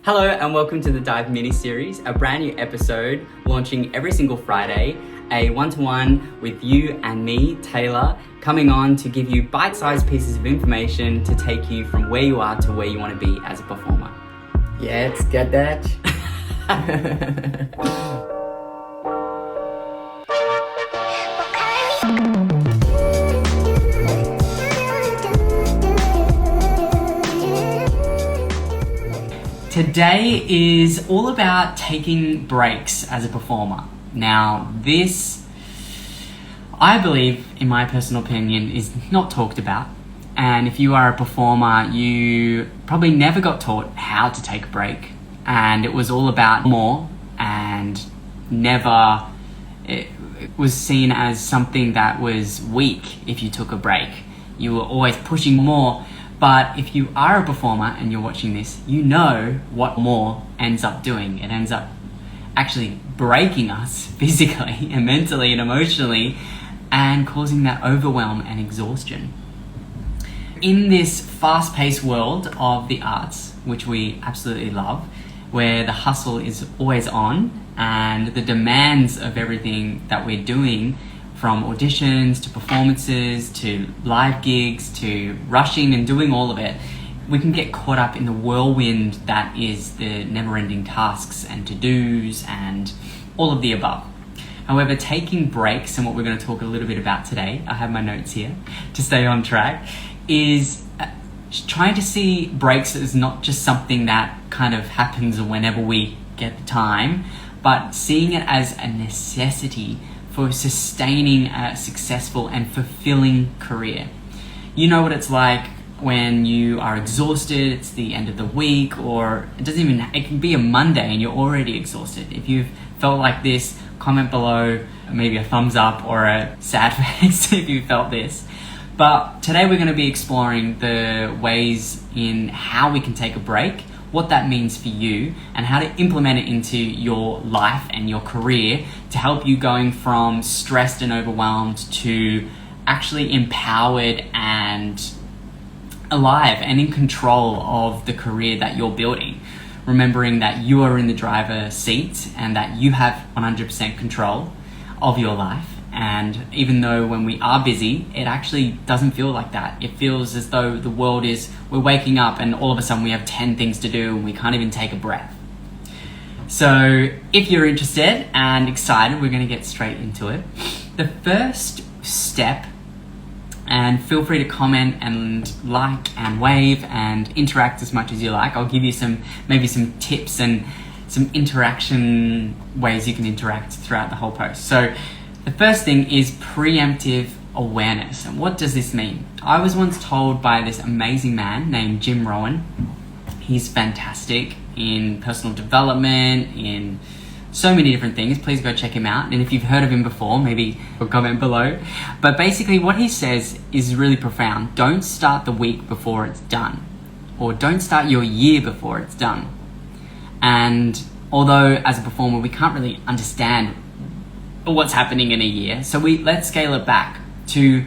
Hello and welcome to the Dive mini-series, a brand new episode launching every single Friday, a one-to-one with you and me, Taylor, coming on to give you bite-sized pieces of information to take you from where you are to where you want to be as a performer. Yeah, let's get that. Today is all about taking breaks as a performer. Now, this, I believe, in my personal opinion, is not talked about. And if you are a performer, you probably never got taught how to take a break. And it was all about more, and never, it was seen as something that was weak if you took a break. You were always pushing more. But if you are a performer and you're watching this, you know what more ends up doing. It ends up actually breaking us physically and mentally and emotionally and causing that overwhelm and exhaustion. In this fast-paced world of the arts, which we absolutely love, where the hustle is always on and the demands of everything that we're doing, from auditions to performances to live gigs to rushing and doing all of it, we can get caught up in the whirlwind that is the never-ending tasks and to-dos and all of the above. However, taking breaks, and what we're going to talk a little bit about today, I have my notes here to stay on track, is trying to see breaks as not just something that kind of happens whenever we get the time, but seeing it as a necessity for sustaining a successful and fulfilling career. You know what it's like when you are exhausted, it's the end of the week, or it can be a Monday and you're already exhausted. If you've felt like this, comment below, maybe a thumbs up or a sad face if you felt this. But today we're going to be exploring the ways in how we can take a break, what that means for you, and how to implement it into your life and your career to help you going from stressed and overwhelmed to actually empowered and alive and in control of the career that you're building. Remembering that you are in the driver's seat and that you have 100% control of your life. And even though when we are busy, it actually doesn't feel like that. It feels as though the world we're waking up and all of a sudden we have 10 things to do and we can't even take a breath. So if you're interested and excited, we're going to get straight into it. The first step, and feel free to comment and like and wave and interact as much as you like. I'll give you maybe some tips and some interaction ways you can interact throughout the whole post. So the first thing is preemptive awareness. And what does this mean? I was once told by this amazing man named Jim Rohn. He's fantastic in personal development, in so many different things. Please go check him out. And if you've heard of him before, maybe comment below. But basically what he says is really profound. Don't start the week before it's done. Or don't start your year before it's done. And although as a performer, we can't really understand what's happening in a year. So let's scale it back to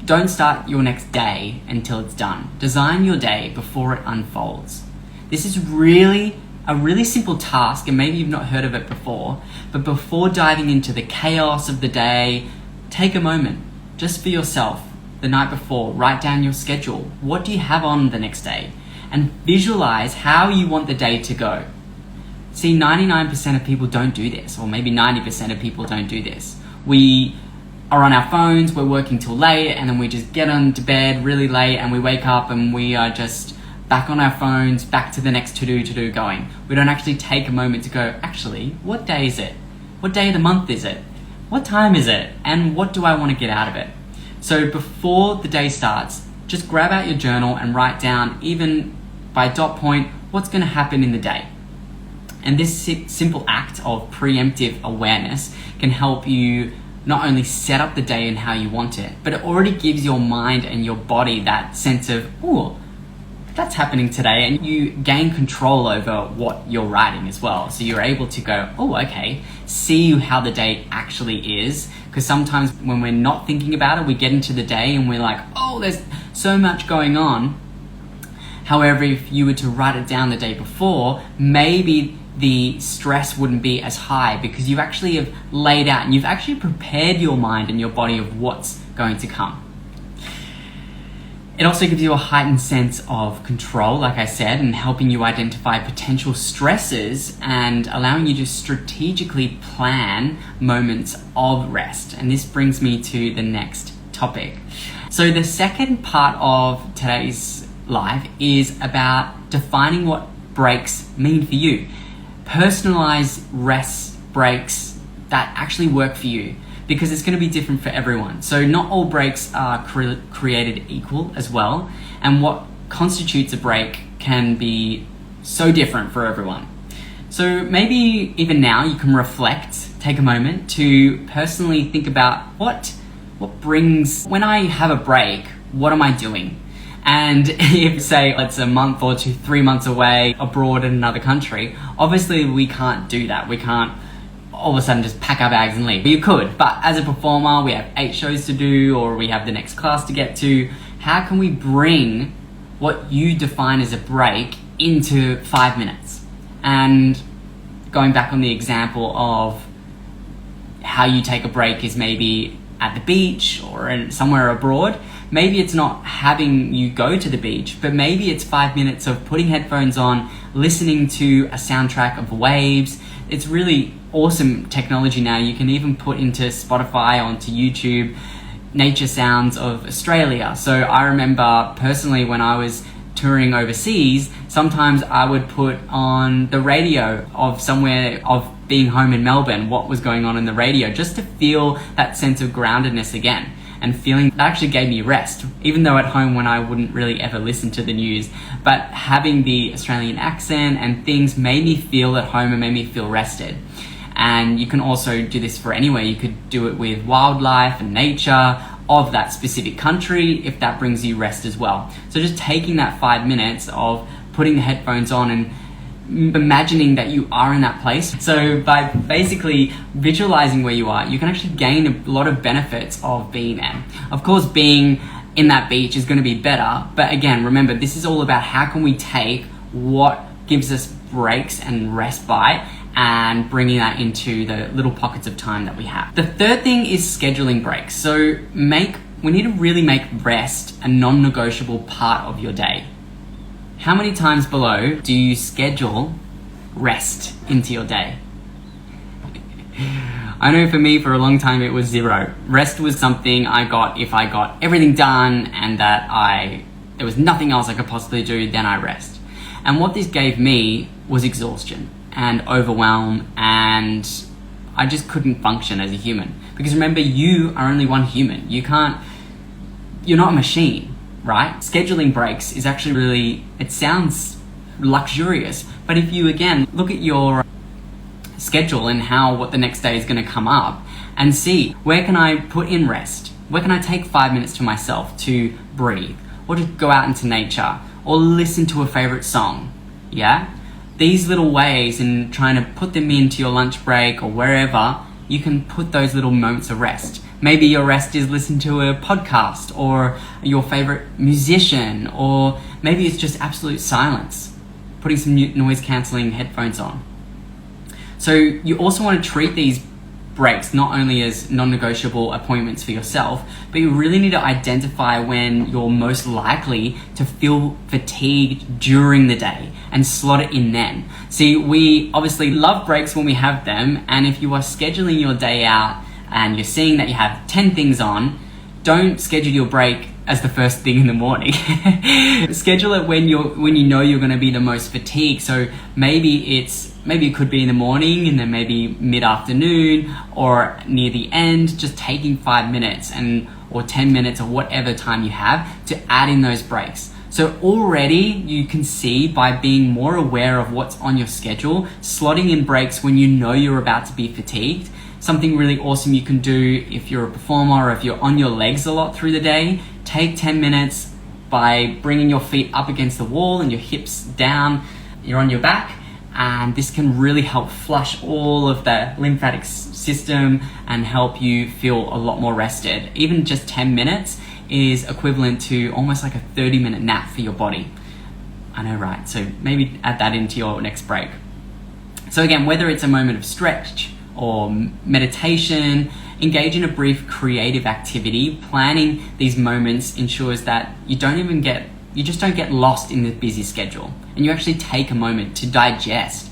don't start your next day until it's done. Design your day before it unfolds. This is really a really simple task, and maybe you've not heard of it before, but before diving into the chaos of the day, take a moment just for yourself the night before. Write down your schedule. What do you have on the next day? And visualize how you want the day to go. See, 99% of people don't do this, or maybe 90% of people don't do this. We are on our phones, we're working till late, and then we just get onto bed really late, and we wake up and we are just back on our phones, back to the next to-do going. We don't actually take a moment to go, actually, what day is it? What day of the month is it? What time is it? And what do I want to get out of it? So before the day starts, just grab out your journal and write down, even by dot point, what's going to happen in the day. And this simple act of preemptive awareness can help you not only set up the day and how you want it, but it already gives your mind and your body that sense of, ooh, that's happening today, and you gain control over what you're writing as well. So you're able to go, oh, okay, see how the day actually is. Because sometimes when we're not thinking about it, we get into the day and we're like, oh, there's so much going on. However, if you were to write it down the day before, maybe the stress wouldn't be as high because you actually have laid out and you've actually prepared your mind and your body of what's going to come. It also gives you a heightened sense of control, like I said, and helping you identify potential stresses and allowing you to strategically plan moments of rest. And this brings me to the next topic. So the second part of today's live is about defining what breaks mean for you. Personalized rest breaks that actually work for you, because it's going to be different for everyone. So not all breaks are created equal as well, and what constitutes a break can be so different for everyone. So maybe even now you can reflect, take a moment to personally think about what brings, when I have a break, what am I doing? And if, say, it's a month or 3 months away abroad in another country, obviously we can't do that. We can't all of a sudden just pack our bags and leave. You could, but as a performer, we have 8 shows to do, or we have the next class to get to. How can we bring what you define as a break into 5 minutes? And going back on the example of how you take a break is maybe at the beach or somewhere abroad. Maybe it's not having you go to the beach, but maybe it's 5 minutes of putting headphones on, listening to a soundtrack of waves. It's really awesome technology now. You can even put into Spotify, onto YouTube, nature sounds of Australia. So I remember personally when I was touring overseas, sometimes I would put on the radio of somewhere, of being home in Melbourne, what was going on in the radio, just to feel that sense of groundedness again. And feeling that actually gave me rest, even though at home when I wouldn't really ever listen to the news. But having the Australian accent and things made me feel at home and made me feel rested. And you can also do this for anywhere. You could do it with wildlife and nature of that specific country if that brings you rest as well. So just taking that 5 minutes of putting the headphones on and imagining that you are in that place. So by basically visualizing where you are, you can actually gain a lot of benefits of being there. Of course, being in that beach is going to be better, but again, remember, this is all about how can we take what gives us breaks and respite and bringing that into the little pockets of time that we have. The third thing is scheduling breaks. So we need to really make rest a non-negotiable part of your day. How many times below do you schedule rest into your day? I know for me, for a long time, it was 0. Rest was something I got if I got everything done and that there was nothing else I could possibly do, then I rest. And what this gave me was exhaustion and overwhelm, and I just couldn't function as a human. Because remember, you are only one human. You're not a machine. Right? Scheduling breaks is actually really, it sounds luxurious, but if you again look at your schedule and what the next day is going to come up and see, where can I put in rest? Where can I take 5 minutes to myself to breathe, or to go out into nature, or listen to a favorite song? Yeah? These little ways, in trying to put them into your lunch break or wherever, you can put those little moments of rest. Maybe your rest is listen to a podcast or your favorite musician, or maybe it's just absolute silence, putting some noise cancelling headphones on. So you also want to treat these breaks not only as non-negotiable appointments for yourself, but you really need to identify when you're most likely to feel fatigued during the day and slot it in then. See, we obviously love breaks when we have them, and if you are scheduling your day out and you're seeing that you have 10 things on, don't schedule your break as the first thing in the morning. Schedule it when you know you're going to be the most fatigued. So maybe it could be in the morning, and then maybe mid-afternoon or near the end, just taking 5 minutes or 10 minutes or whatever time you have to add in those breaks. So already you can see, by being more aware of what's on your schedule, slotting in breaks when you know you're about to be fatigued. Something really awesome you can do if you're a performer or if you're on your legs a lot through the day, take 10 minutes by bringing your feet up against the wall and your hips down. You're on your back, and this can really help flush all of the lymphatic system and help you feel a lot more rested. Even just 10 minutes is equivalent to almost like a 30-minute nap for your body. I know, right? So maybe add that into your next break. So again, whether it's a moment of stretch or meditation, engage in a brief creative activity. Planning these moments ensures that you just don't get lost in the busy schedule, and you actually take a moment to digest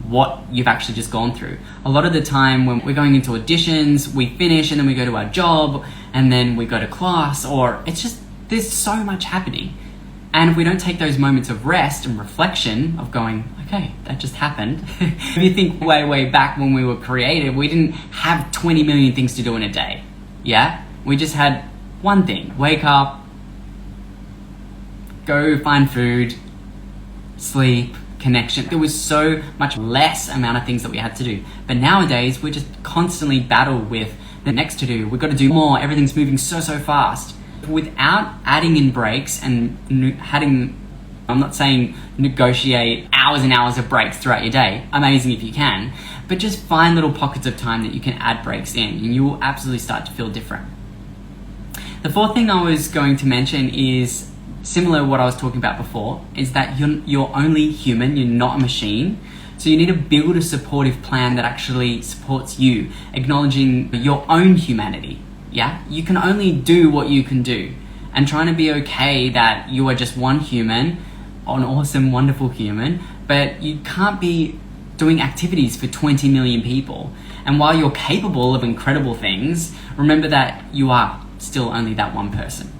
what you've actually just gone through. A lot of the time when we're going into auditions, we finish and then we go to our job and then we go to class, or it's just, there's so much happening. And if we don't take those moments of rest and reflection of going, okay, that just happened. If you think way back when we were creative, we didn't have 20 million things to do in a day. Yeah? We just had one thing: wake up, go find food, sleep, connection. There was so much less amount of things that we had to do. But nowadays, we just constantly battle with the next to do. We've got to do more. Everything's moving so fast. Without adding in breaks and I'm not saying negotiate hours and hours of breaks throughout your day. Amazing if you can. But just find little pockets of time that you can add breaks in, and you will absolutely start to feel different. The fourth thing I was going to mention is similar to what I was talking about before, is that you're only human, you're not a machine. So you need to build a supportive plan that actually supports you, acknowledging your own humanity. Yeah, you can only do what you can do, and trying to be okay that you are just one human, an awesome, wonderful human, but you can't be doing activities for 20 million people. And while you're capable of incredible things, remember that you are still only that one person.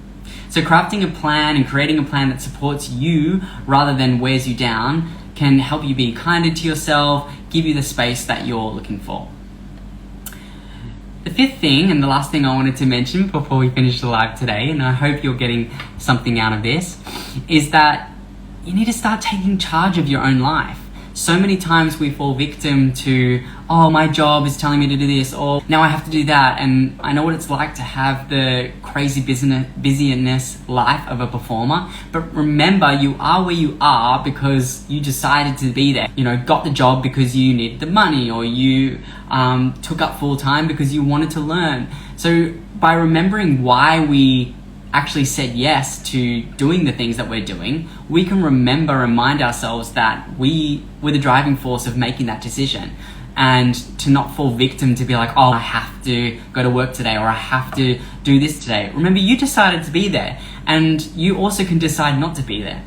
So crafting a plan and creating a plan that supports you rather than wears you down can help you be kinder to yourself, give you the space that you're looking for. The fifth thing, and the last thing I wanted to mention before we finish the live today, and I hope you're getting something out of this, is that you need to start taking charge of your own life. So many times we fall victim to, oh, my job is telling me to do this, or now I have to do that. And I know what it's like to have the crazy busyness life of a performer. But remember, you are where you are because you decided to be there. You know, got the job because you needed the money, or you took up full time because you wanted to learn. So by remembering why we actually said yes to doing the things that we're doing, we can remind ourselves that we were the driving force of making that decision, and to not fall victim to be like, oh, I have to go to work today, or I have to do this today. Remember, you decided to be there, and you also can decide not to be there.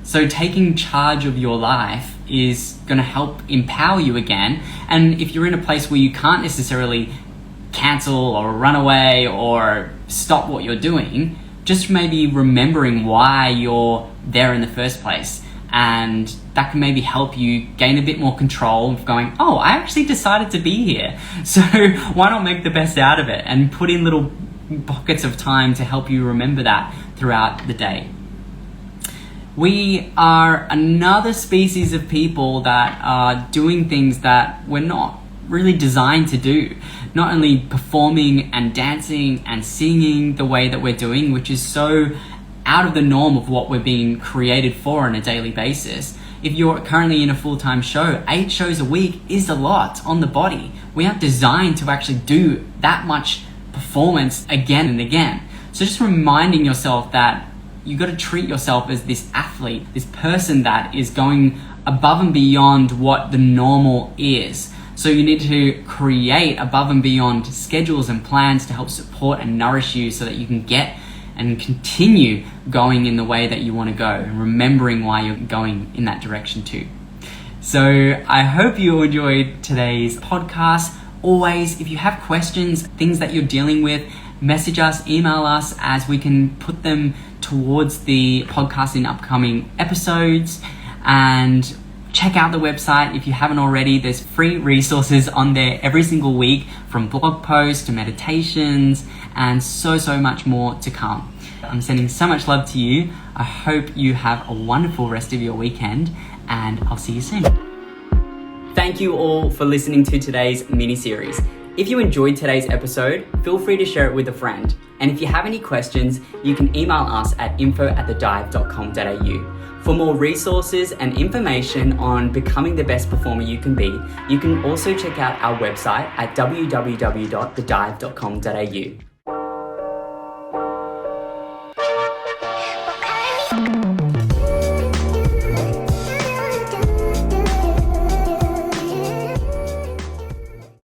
So taking charge of your life is going to help empower you again. And if you're in a place where you can't necessarily cancel or run away or stop what you're doing, just maybe remembering why you're there in the first place, and that can maybe help you gain a bit more control of going, oh, I actually decided to be here, so why not make the best out of it, and put in little pockets of time to help you remember that throughout the day. We are another species of people that are doing things that we're not really designed to do. Not only performing and dancing and singing the way that we're doing, which is so out of the norm of what we're being created for on a daily basis. If you're currently in a full-time show, 8 shows a week is a lot on the body. We aren't designed to actually do that much performance again and again. So just reminding yourself that you got to treat yourself as this athlete, this person that is going above and beyond what the normal is. So you need to create above and beyond schedules and plans to help support and nourish you so that you can get and continue going in the way that you want to go, and remembering why you're going in that direction too. So I hope you enjoyed today's podcast. Always, if you have questions, things that you're dealing with, message us, email us, as we can put them towards the podcast in upcoming episodes. And check out the website if you haven't already. There's free resources on there every single week, from blog posts to meditations, and so much more to come. I'm sending so much love to you. I hope you have a wonderful rest of your weekend, and I'll see you soon. Thank you all for listening to today's mini-series. If you enjoyed today's episode, feel free to share it with a friend. And if you have any questions, you can email us at info@thedive.com.au. For more resources and information on becoming the best performer you can be, you can also check out our website at www.thedive.com.au.